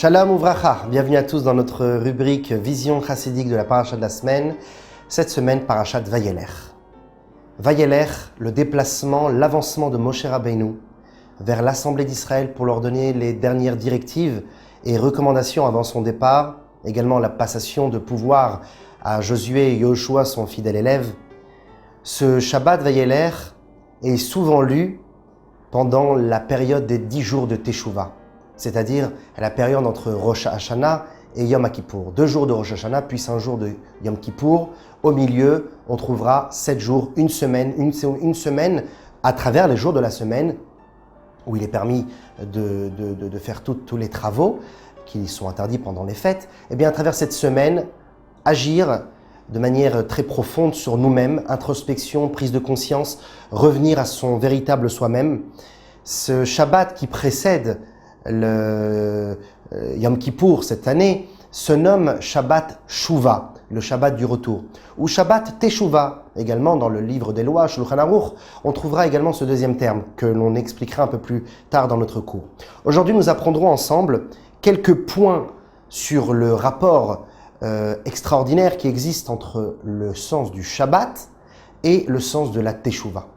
Shalom Uvracha, bienvenue à tous dans notre rubrique Vision chassidique de la paracha de la semaine. Cette semaine, parachat Vayelech. Vayelech, le déplacement, l'avancement de Moshe Rabbeinu vers l'Assemblée d'Israël pour leur donner les dernières directives et recommandations avant son départ, également la passation de pouvoir à Josué et Yoshua, son fidèle élève. Ce Shabbat Vayelech est souvent lu pendant la période des 10 jours de Teshuvah, c'est-à-dire la période entre Rosh Hashanah et Yom Kippour. 2 jours de Rosh Hashanah, puis 5 jours de Yom Kippour. Au milieu, on trouvera 7 jours, une semaine à travers les jours de la semaine, où il est permis de faire tous les travaux qui sont interdits pendant les fêtes. Et bien à travers cette semaine, agir de manière très profonde sur nous-mêmes, introspection, prise de conscience, revenir à son véritable soi-même. Ce Shabbat qui précède le Yom Kippour cette année se nomme Shabbat Shuvah, le Shabbat du retour, ou Shabbat Teshuvah, également dans le livre des lois, Shulchan Aruch, on trouvera également ce deuxième terme que l'on expliquera un peu plus tard dans notre cours. Aujourd'hui, nous apprendrons ensemble quelques points sur le rapport extraordinaire qui existe entre le sens du Shabbat et le sens de la Teshuvah.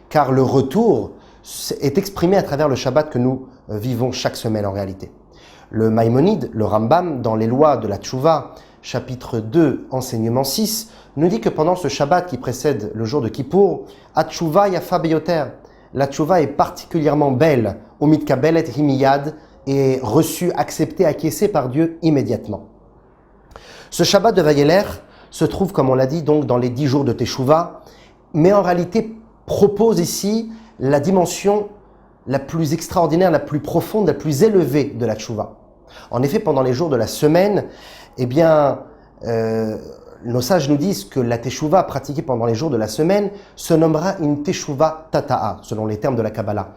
Car le retour est exprimé à travers le Shabbat que nous vivons chaque semaine en réalité. Le Maïmonide, le Rambam, dans les lois de la Teshuvah, chapitre 2, enseignement 6, nous dit que pendant ce Shabbat qui précède le jour de Kippour, Teshuvah yafa beyoter, la Teshuvah est particulièrement belle, umitkabelet himiyad, et reçue, acceptée, acquiescée par Dieu immédiatement. Ce Shabbat de Vayelech se trouve, comme on l'a dit, donc dans les 10 jours de Teshuvah, mais en réalité propose ici la dimension la plus extraordinaire, la plus profonde, la plus élevée de la Teshuvah. En effet, pendant les jours de la semaine, nos sages nous disent que la Teshuvah pratiquée pendant les jours de la semaine se nommera une Teshuvah Tata'a, selon les termes de la Kabbalah.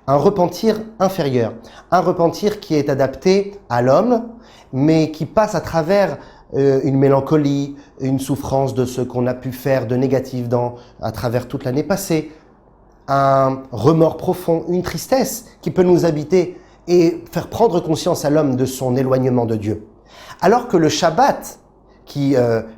Un repentir inférieur, un repentir qui est adapté à l'homme, mais qui passe à travers une mélancolie, une souffrance de ce qu'on a pu faire de négatif à travers toute l'année passée, un remords profond, une tristesse qui peut nous habiter et faire prendre conscience à l'homme de son éloignement de Dieu. Alors que le Shabbat qui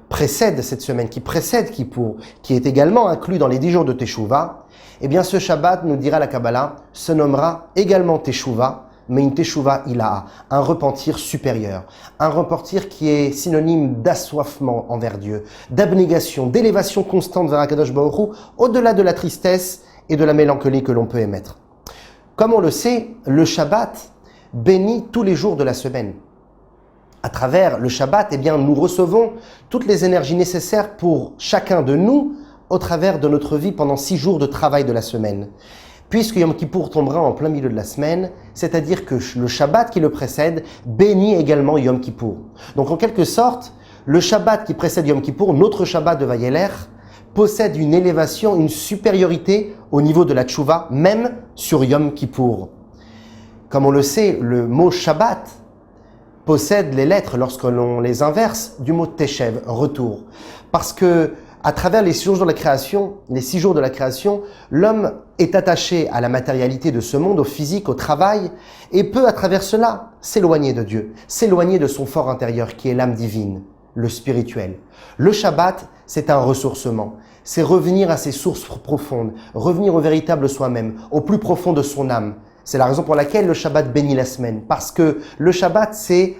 précède cette semaine, qui précède Kippour, qui est également inclus dans les 10 jours de Teshuvah, eh bien ce Shabbat, nous dira la Kabbalah, se nommera également Teshuvah, mais une Teshuvah ilaha, un repentir supérieur, un repentir qui est synonyme d'assoiffement envers Dieu, d'abnégation, d'élévation constante vers Akadosh Baruch Hu, au-delà de la tristesse et de la mélancolie que l'on peut émettre. Comme on le sait, le Shabbat bénit tous les jours de la semaine. À travers le Shabbat, eh bien, nous recevons toutes les énergies nécessaires pour chacun de nous au travers de notre vie pendant 6 jours de travail de la semaine. Puisque Yom Kippour tombera en plein milieu de la semaine, c'est-à-dire que le Shabbat qui le précède bénit également Yom Kippour. Donc en quelque sorte, le Shabbat qui précède Yom Kippour, notre Shabbat de Vayelech, possède une élévation, une supériorité au niveau de la Teshuvah, même sur Yom Kippour. Comme on le sait, le mot Shabbat possède les lettres, lorsque l'on les inverse, du mot Teshev, retour. Parce que à travers les 6 jours de la création, l'homme est attaché à la matérialité de ce monde, au physique, au travail, et peut à travers cela s'éloigner de Dieu, s'éloigner de son fort intérieur qui est l'âme divine, le spirituel. Le Shabbat, c'est un ressourcement, c'est revenir à ses sources profondes, revenir au véritable soi-même, au plus profond de son âme. C'est la raison pour laquelle le Shabbat bénit la semaine, parce que le Shabbat, c'est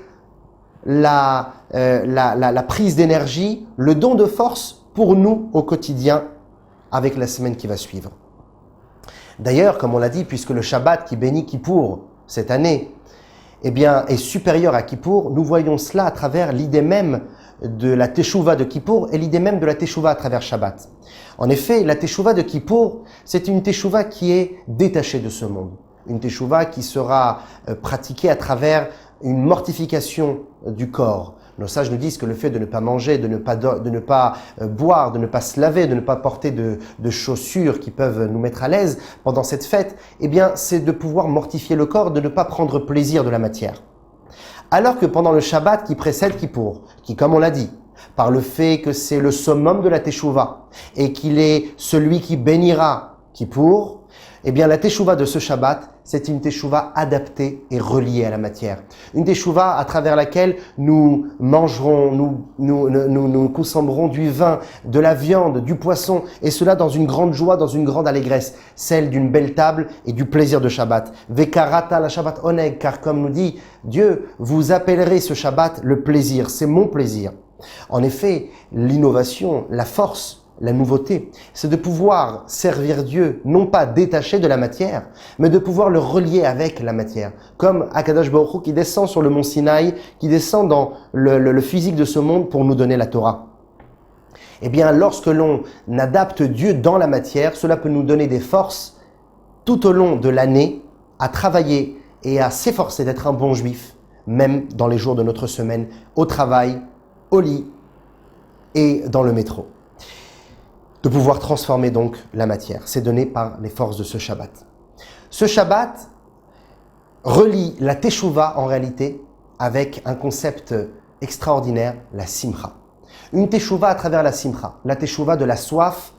la prise d'énergie, le don de force pour nous au quotidien avec la semaine qui va suivre. D'ailleurs, comme on l'a dit, puisque le Shabbat qui bénit Kippour cette année est supérieur à Kippour, nous voyons cela à travers l'idée même de la Teshuvah de Kippour et l'idée même de la Teshuvah à travers Shabbat. En effet, la Teshuvah de Kippour, c'est une Teshuvah qui est détachée de ce monde. Une Teshuvah qui sera pratiquée à travers une mortification du corps. Nos sages nous disent que le fait de ne pas manger, de ne pas boire, de ne pas se laver, de ne pas porter de chaussures qui peuvent nous mettre à l'aise pendant cette fête, eh bien, c'est de pouvoir mortifier le corps, de ne pas prendre plaisir de la matière. Alors que pendant le Shabbat qui précède Kippour, qui, comme on l'a dit, par le fait que c'est le summum de la Teshuvah et qu'il est celui qui bénira Kippour, eh bien la teshuva de ce Shabbat, c'est une teshuva adaptée et reliée à la matière. Une teshuva à travers laquelle nous mangerons, nous consommerons du vin, de la viande, du poisson, et cela dans une grande joie, dans une grande allégresse, celle d'une belle table et du plaisir de Shabbat. Vekarata la Shabbat oneg, car comme nous dit Dieu, vous appellerez ce Shabbat le plaisir, c'est mon plaisir. En effet, l'innovation, la force, la nouveauté, c'est de pouvoir servir Dieu, non pas détaché de la matière, mais de pouvoir le relier avec la matière. Comme Akadosh Baruch Hu qui descend sur le mont Sinaï, qui descend dans le physique de ce monde pour nous donner la Torah. Eh bien, lorsque l'on adapte Dieu dans la matière, cela peut nous donner des forces tout au long de l'année à travailler et à s'efforcer d'être un bon juif, même dans les jours de notre semaine, au travail, au lit et dans le métro. De pouvoir transformer donc la matière. C'est donné par les forces de ce Shabbat. Ce Shabbat relie la Teshuvah en réalité avec un concept extraordinaire, la Simcha. Une Teshuvah à travers la Simcha. La Teshuvah de la soif,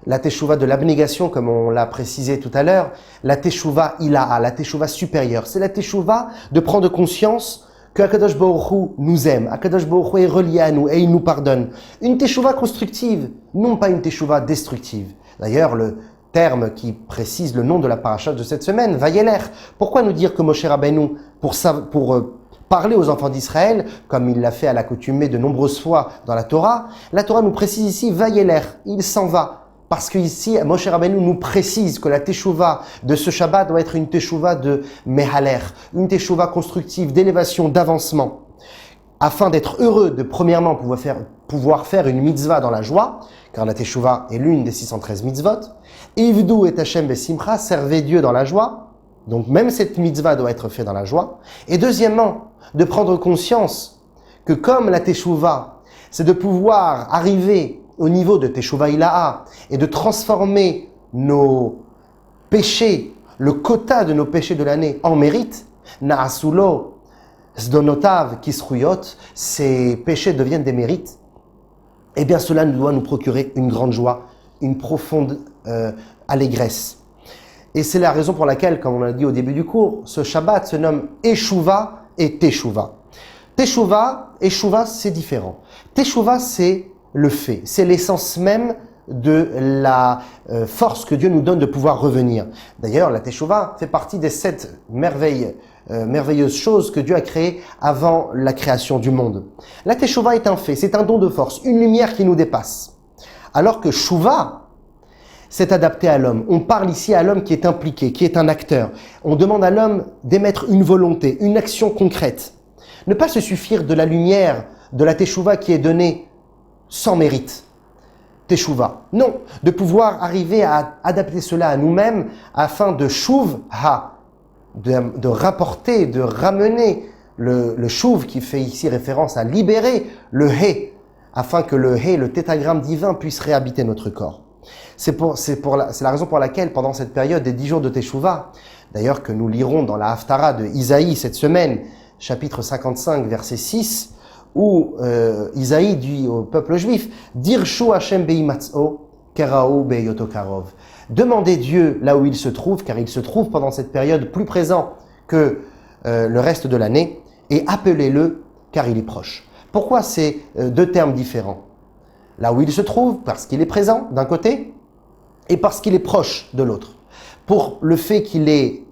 la Teshuvah de l'abnégation comme on l'a précisé tout à l'heure, la Teshuvah ilaha, la Teshuvah supérieure. C'est la Teshuvah de prendre conscience que Akadosh Baruch Hu nous aime, Akadosh Baruch Hu est relié à nous et il nous pardonne. Une teshuva constructive, non pas une teshuva destructive. D'ailleurs, le terme qui précise le nom de la paracha de cette semaine, Vayeler. Pourquoi nous dire que Moshe Rabbeinu, pour parler aux enfants d'Israël, comme il l'a fait à l'accoutumée de nombreuses fois dans la Torah nous précise ici Vayeler, il s'en va. Parce qu'ici, Moshe Rabbeinu nous précise que la teshuva de ce Shabbat doit être une teshuva de mehaler, une teshuva constructive, d'élévation, d'avancement, afin d'être heureux de premièrement pouvoir faire une mitzvah dans la joie, car la teshuva est l'une des 613 mitzvot. Ivdu et Hashem besimcha, servez Dieu dans la joie, donc même cette mitzvah doit être faite dans la joie. Et deuxièmement, de prendre conscience que comme la teshuva, c'est de pouvoir arriver au niveau de Teshuvah Ilaha et de transformer nos péchés, le quota de nos péchés de l'année en mérite, Naasulo, Sdonotav, Kisruyot, ces péchés deviennent des mérites, eh bien cela doit nous procurer une grande joie, une profonde allégresse. Et c'est la raison pour laquelle, comme on l'a dit au début du cours, ce Shabbat se nomme Eshuva et Teshuvah. Teshuvah, Eshuva, c'est différent. Teshuvah, c'est le fait, c'est l'essence même de la force que Dieu nous donne de pouvoir revenir. D'ailleurs, la Teshuvah fait partie des 7 merveilleuses choses que Dieu a créées avant la création du monde. La Teshuvah est un fait, c'est un don de force, une lumière qui nous dépasse. Alors que Shuvah, c'est adapté à l'homme. On parle ici à l'homme qui est impliqué, qui est un acteur. On demande à l'homme d'émettre une volonté, une action concrète. Ne pas se suffire de la lumière de la Teshuvah qui est donnée sans mérite. Teshuvah. Non, de pouvoir arriver à adapter cela à nous-mêmes afin de shuvha, de rapporter, de ramener le shuv qui fait ici référence à libérer le he, afin que le he, le tétragramme divin, puisse réhabiter notre corps. C'est la raison pour laquelle pendant cette période des 10 jours de Teshuvah, d'ailleurs que nous lirons dans la Haftara de Isaïe cette semaine, chapitre 55, verset 6, où Isaïe dit au peuple juif, Dirshu Hashem beimatzo kerao beyoto karov. Demandez Dieu là où il se trouve, car il se trouve pendant cette période plus présent que le reste de l'année, et appelez-le, car il est proche. Pourquoi ces deux termes différents? Là où il se trouve, parce qu'il est présent d'un côté, et parce qu'il est proche de l'autre. Pour le fait qu'il est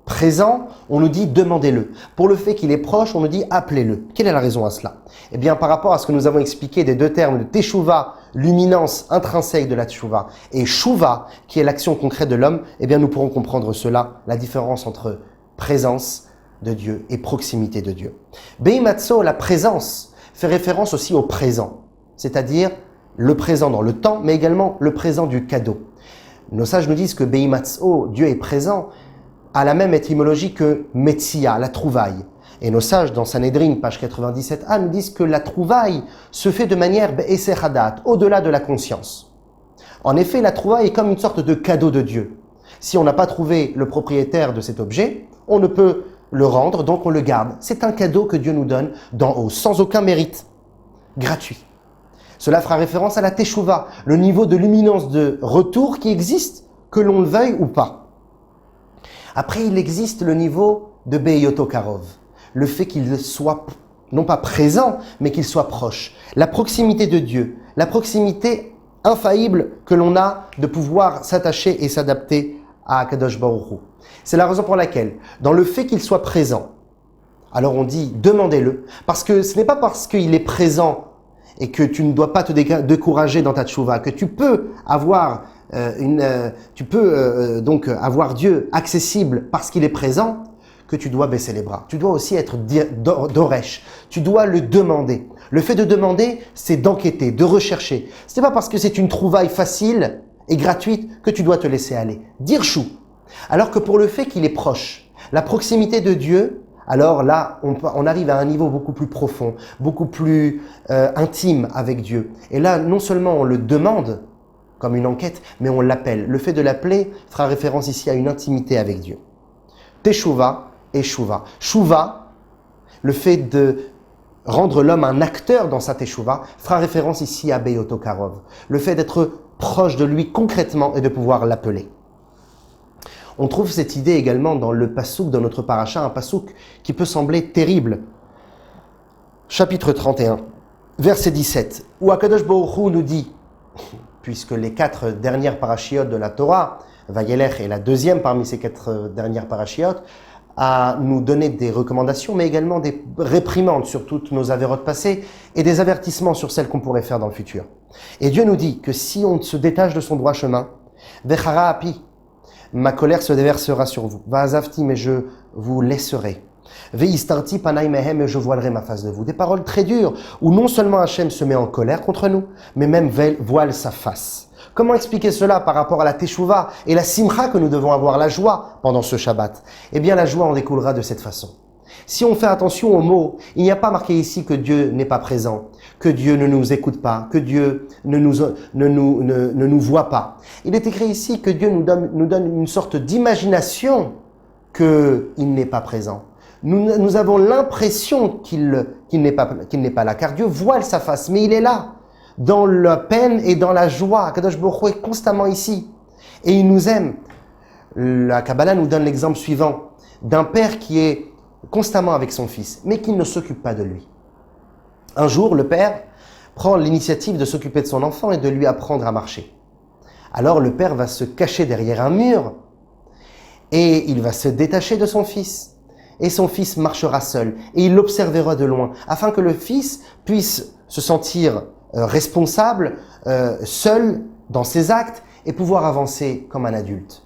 présent, on nous dit demandez-le. Pour le fait qu'il est proche, on nous dit appelez-le. Quelle est la raison à cela? Eh bien, par rapport à ce que nous avons expliqué des deux termes de Teshuvah, l'imminence intrinsèque de la Teshuvah, et Shuvah, qui est l'action concrète de l'homme, eh bien, nous pourrons comprendre cela, la différence entre présence de Dieu et proximité de Dieu. Beimatzo, la présence, fait référence aussi au présent, c'est-à-dire le présent dans le temps, mais également le présent du cadeau. Nos sages nous disent que Beimatzo, Dieu est présent, a la même étymologie que Metsia, la trouvaille. Et nos sages, dans Sanhedrin, page 97a, nous disent que la trouvaille se fait de manière Be'eser Hadat, au-delà de la conscience. En effet, la trouvaille est comme une sorte de cadeau de Dieu. Si on n'a pas trouvé le propriétaire de cet objet, on ne peut le rendre, donc on le garde. C'est un cadeau que Dieu nous donne d'en haut, sans aucun mérite, gratuit. Cela fera référence à la Teshuvah, le niveau de luminance de retour qui existe que l'on le veuille ou pas. Après, il existe le niveau de Beyoto Karov, le fait qu'il soit non pas présent, mais qu'il soit proche. La proximité de Dieu, la proximité infaillible que l'on a de pouvoir s'attacher et s'adapter à Kadosh Baruch Hu. C'est la raison pour laquelle, dans le fait qu'il soit présent, alors on dit demandez-le, parce que ce n'est pas parce qu'il est présent et que tu ne dois pas te décourager dans ta tchouva, que tu peux avoir donc avoir Dieu accessible parce qu'il est présent, que tu dois baisser les bras. Tu dois aussi être d'oresh. Tu dois le demander. Le fait de demander, c'est d'enquêter, de rechercher. Ce n'est pas parce que c'est une trouvaille facile et gratuite que tu dois te laisser aller. Dire chou. Alors que pour le fait qu'il est proche, la proximité de Dieu, alors là, on arrive à un niveau beaucoup plus profond, beaucoup plus intime avec Dieu. Et là, non seulement on le demande comme une enquête, mais on l'appelle. Le fait de l'appeler fera référence ici à une intimité avec Dieu. Teshuva et Shuva. Shuva, le fait de rendre l'homme un acteur dans sa Teshuva, fera référence ici à Beyoto Karov. Le fait d'être proche de lui concrètement et de pouvoir l'appeler. On trouve cette idée également dans le pasouk de notre paracha, un pasouk qui peut sembler terrible. Chapitre 31, verset 17, où Akadosh Baruch Hu nous dit, puisque les 4 dernières parachiotes de la Torah, Vayelech est la deuxième parmi ces 4 dernières parachiotes, à nous donner des recommandations, mais également des réprimandes sur toutes nos avérotes passées et des avertissements sur celles qu'on pourrait faire dans le futur. Et Dieu nous dit que si on se détache de son droit chemin, Vechara api, ma colère se déversera sur vous. Va'azavti, mais je vous laisserai. Ve'istarti panai mehem, et je voilerai ma face de vous. Des paroles très dures, où non seulement Hachem se met en colère contre nous, mais même voile sa face. Comment expliquer cela par rapport à la Teshuvah et la Simcha que nous devons avoir, la joie pendant ce Shabbat? Eh bien, la joie en découlera de cette façon. Si on fait attention aux mots, il n'y a pas marqué ici que Dieu n'est pas présent, que Dieu ne nous écoute pas, que Dieu ne nous voit pas. Il est écrit ici que Dieu nous donne une sorte d'imagination qu'il n'est pas présent. Nous avons l'impression qu'il n'est pas là, car Dieu voile sa face, mais il est là, dans la peine et dans la joie. Kadosh Baruch Hu est constamment ici, et il nous aime. La Kabbalah nous donne l'exemple suivant d'un père qui est constamment avec son fils, mais qui ne s'occupe pas de lui. Un jour, le père prend l'initiative de s'occuper de son enfant et de lui apprendre à marcher. Alors le père va se cacher derrière un mur et il va se détacher de son fils. Et son fils marchera seul et il l'observera de loin afin que le fils puisse se sentir responsable, seul dans ses actes et pouvoir avancer comme un adulte.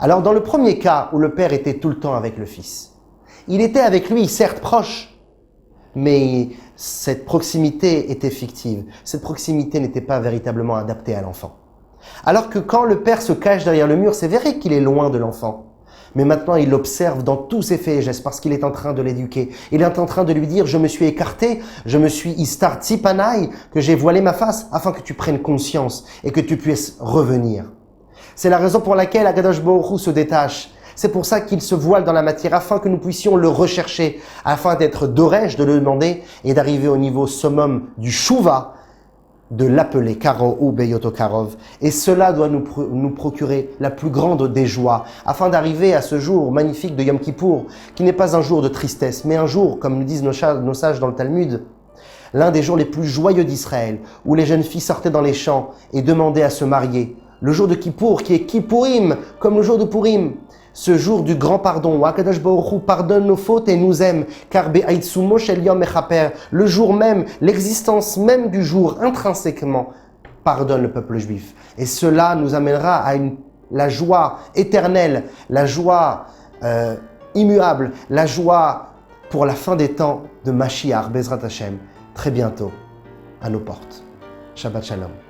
Alors dans le premier cas où le père était tout le temps avec le fils, il était avec lui, certes proche, mais cette proximité était fictive. Cette proximité n'était pas véritablement adaptée à l'enfant. Alors que quand le père se cache derrière le mur, c'est vrai qu'il est loin de l'enfant. Mais maintenant, il l'observe dans tous ses faits et gestes parce qu'il est en train de l'éduquer. Il est en train de lui dire, je me suis écarté, je me suis istar tzipanaï, que j'ai voilé ma face afin que tu prennes conscience et que tu puisses revenir. C'est la raison pour laquelle Akadosh Baruch Hu se détache. C'est pour ça qu'il se voile dans la matière, afin que nous puissions le rechercher, afin d'être d'oresh, de le demander, et d'arriver au niveau summum du Shuva, de l'appeler Karo ou Beyoto Karov. Et cela doit nous procurer la plus grande des joies, afin d'arriver à ce jour magnifique de Yom Kippour, qui n'est pas un jour de tristesse, mais un jour, comme nous disent nos sages dans le Talmud, l'un des jours les plus joyeux d'Israël, où les jeunes filles sortaient dans les champs et demandaient à se marier. Le jour de Kippour, qui est Kippourim, comme le jour de Purim. Ce jour du grand pardon, où Akadosh Baruch Hu pardonne nos fautes et nous aime, car Be'aitsumo shel yom mechaper, le jour même, l'existence même du jour, intrinsèquement, pardonne le peuple juif. Et cela nous amènera à la joie éternelle, la joie immuable, la joie pour la fin des temps de Mashiach, Bezrat Hashem, très bientôt, à nos portes. Shabbat Shalom.